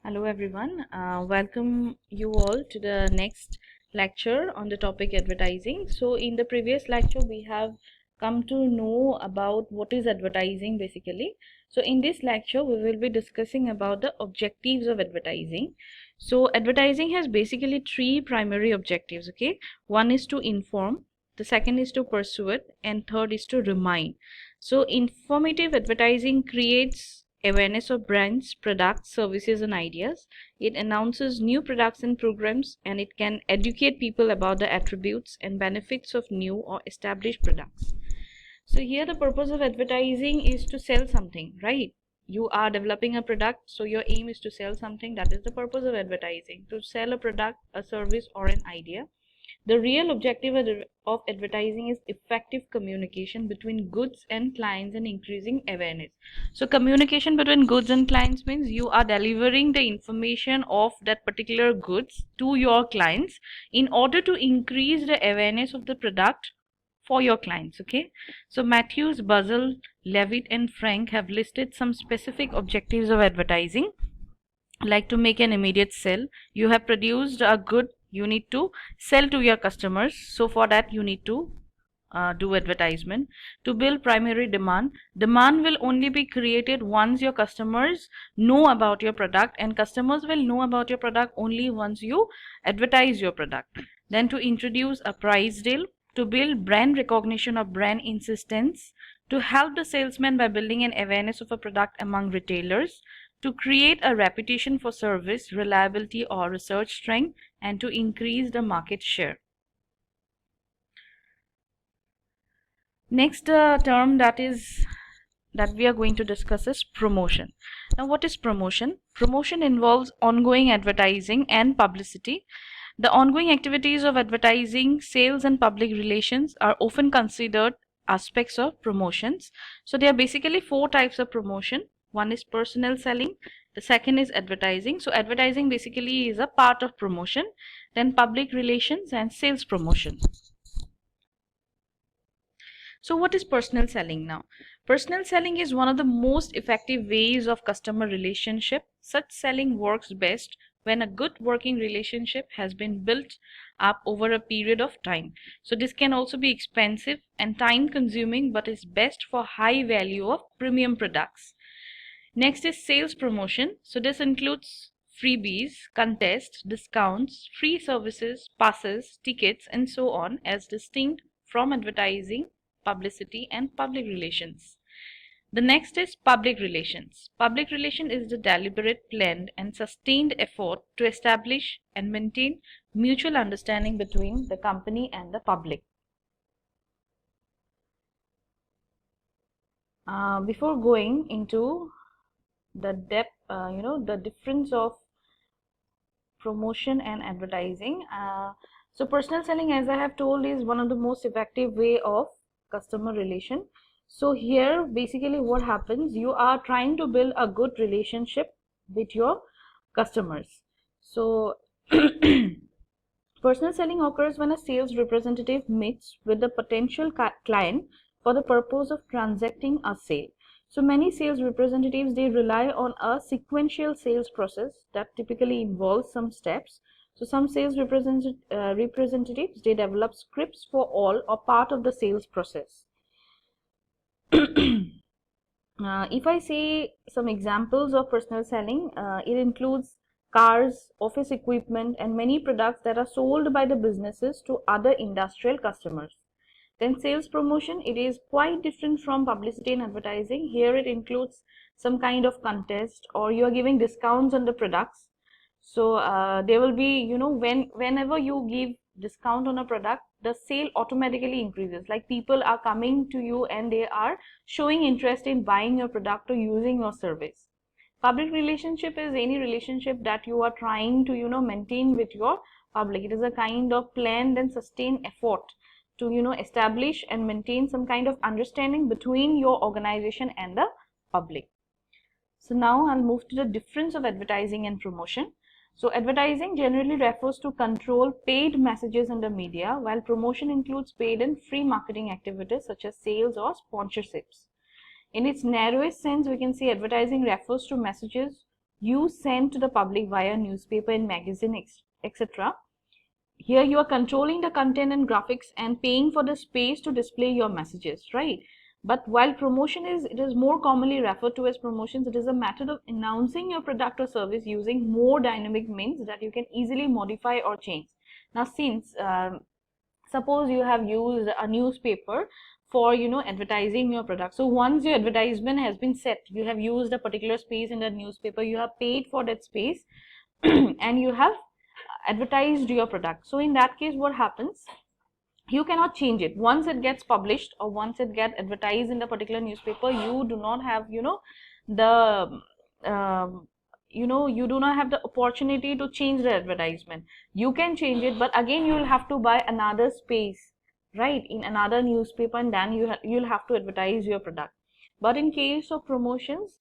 Hello everyone, welcome you all to the next lecture on the topic advertising. So in the previous lecture we have come to know about what is advertising basically. So in this lecture we will be discussing about the objectives of advertising. So advertising has basically three primary objectives, okay? One is to inform, the second is to persuade, and third is to remind. So informative advertising creates awareness of brands, products, services, and ideas. It announces new products and programs, and it can educate people about the attributes and benefits of new or established products. So here the purpose of advertising is to sell something, right? You are developing a product, so your aim is to sell something. That is the purpose of advertising, to sell a product, a service, or an idea. The real objective of advertising is effective communication between goods and clients and increasing awareness. So communication between goods and clients means you are delivering the information of that particular goods to your clients in order to increase the awareness of the product for your clients. Okay, so Matthews, Buzzell, Levitt, and Frank have listed some specific objectives of advertising, like to make an immediate sell. You have produced a good, you need to sell to your customers, so for that you need to do advertisement. To build primary demand, demand will only be created once your customers know about your product, and customers will know about your product only once you advertise your product. Then to introduce a price deal, to build brand recognition or brand insistence, to help the salesman by building an awareness of a product among retailers, to create a reputation for service, reliability, or research strength, and to increase the market share. Next term that we are going to discuss is promotion. Now, what is promotion? Promotion involves ongoing advertising and publicity. The ongoing activities of advertising, sales, and public relations are often considered aspects of promotions. So there are basically four types of promotion. One is personal selling, the second is advertising. So advertising basically is a part of promotion, then public relations and sales promotion. So what is personal selling now? Personal selling is one of the most effective ways of customer relationship. Such selling works best when a good working relationship has been built up over a period of time. So this can also be expensive and time consuming, but is best for high value of premium products. Next is sales promotion. So this includes freebies, contests, discounts, free services, passes, tickets, and so on, as distinct from advertising, publicity, and public relations. The next is public relations. Public relation is the deliberate, planned, and sustained effort to establish and maintain mutual understanding between the company and the public. Before going into the depth, the difference of promotion and advertising. So personal selling, as I have told, is one of the most effective way of customer relation. So here basically what happens, you are trying to build a good relationship with your customers. So personal selling occurs when a sales representative meets with the potential client for the purpose of transacting a sale. So many sales representatives, they rely on a sequential sales process that typically involves some steps. So some sales representatives, they develop scripts for all or part of the sales process. If I say some examples of personal selling, it includes cars, office equipment, and many products that are sold by the businesses to other industrial customers. Then sales promotion, it is quite different from publicity and advertising. Here it includes some kind of contest, or you are giving discounts on the products. So there will be, whenever you give discount on a product, the sale automatically increases. Like people are coming to you and they are showing interest in buying your product or using your service. Public relationship is any relationship that you are trying to, maintain with your public. It is a kind of planned and sustained effort to establish and maintain some kind of understanding between your organization and the public. So now I'll move to the difference of advertising and promotion. So advertising generally refers to control paid messages in the media, while promotion includes paid and free marketing activities such as sales or sponsorships. In its narrowest sense, we can say advertising refers to messages you send to the public via newspaper and magazine, etc. Here you are controlling the content and graphics and paying for the space to display your messages, right? But while promotion it is more commonly referred to as promotions, it is a method of announcing your product or service using more dynamic means that you can easily modify or change. Now, since suppose you have used a newspaper for advertising your product, so once your advertisement has been set, you have used a particular space in the newspaper, you have paid for that space and you have advertised your product. So in that case, what happens, you cannot change it once it gets published or once it gets advertised in the particular newspaper. You do not have the you do not have the opportunity to change the advertisement. You can change it, but again you will have to buy another space, right, in another newspaper, and then you'll have to advertise your product. But in case of promotions,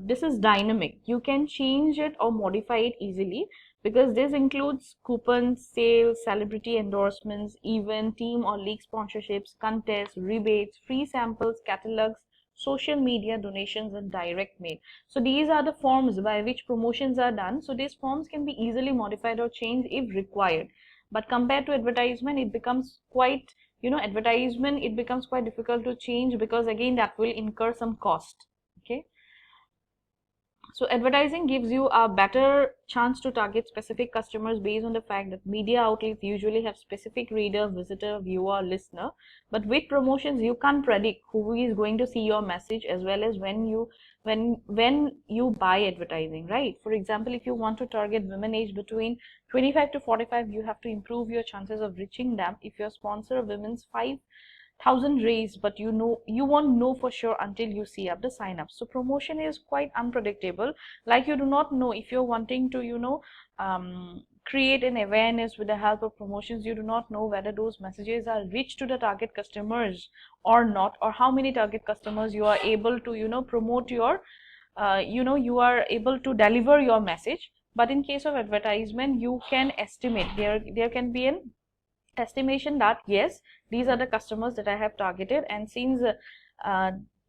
this is dynamic. You can change it or modify it easily, because this includes coupons, sales, celebrity endorsements, event, team or league sponsorships, contests, rebates, free samples, catalogs, social media donations, and direct mail. So these are the forms by which promotions are done. So these forms can be easily modified or changed if required. But compared to advertisement, it becomes quite, advertisement, it becomes quite difficult to change, because again that will incur some cost. Okay. So advertising gives you a better chance to target specific customers based on the fact that media outlets usually have specific reader, visitor, viewer, listener. But with promotions, you can't predict who is going to see your message, as well as when you buy advertising, right? For example, if you want to target women aged between 25 to 45, you have to improve your chances of reaching them if you sponsor a women's 5,000 raise, but you won't know for sure until you see up the sign up. So promotion is quite unpredictable. Like, you do not know if you're wanting to create an awareness with the help of promotions. You do not know whether those messages are reached to the target customers or not, or how many target customers you are able to promote your you are able to deliver your message. But in case of advertisement, you can estimate, there can be an estimation that yes, these are the customers that I have targeted, and since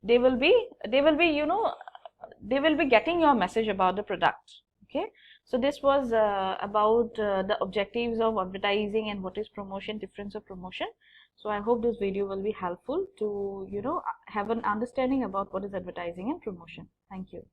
they will be they will be getting your message about the product. Okay, so this was about the objectives of advertising and what is promotion, difference of promotion. So I hope this video will be helpful to have an understanding about what is advertising and promotion. Thank you.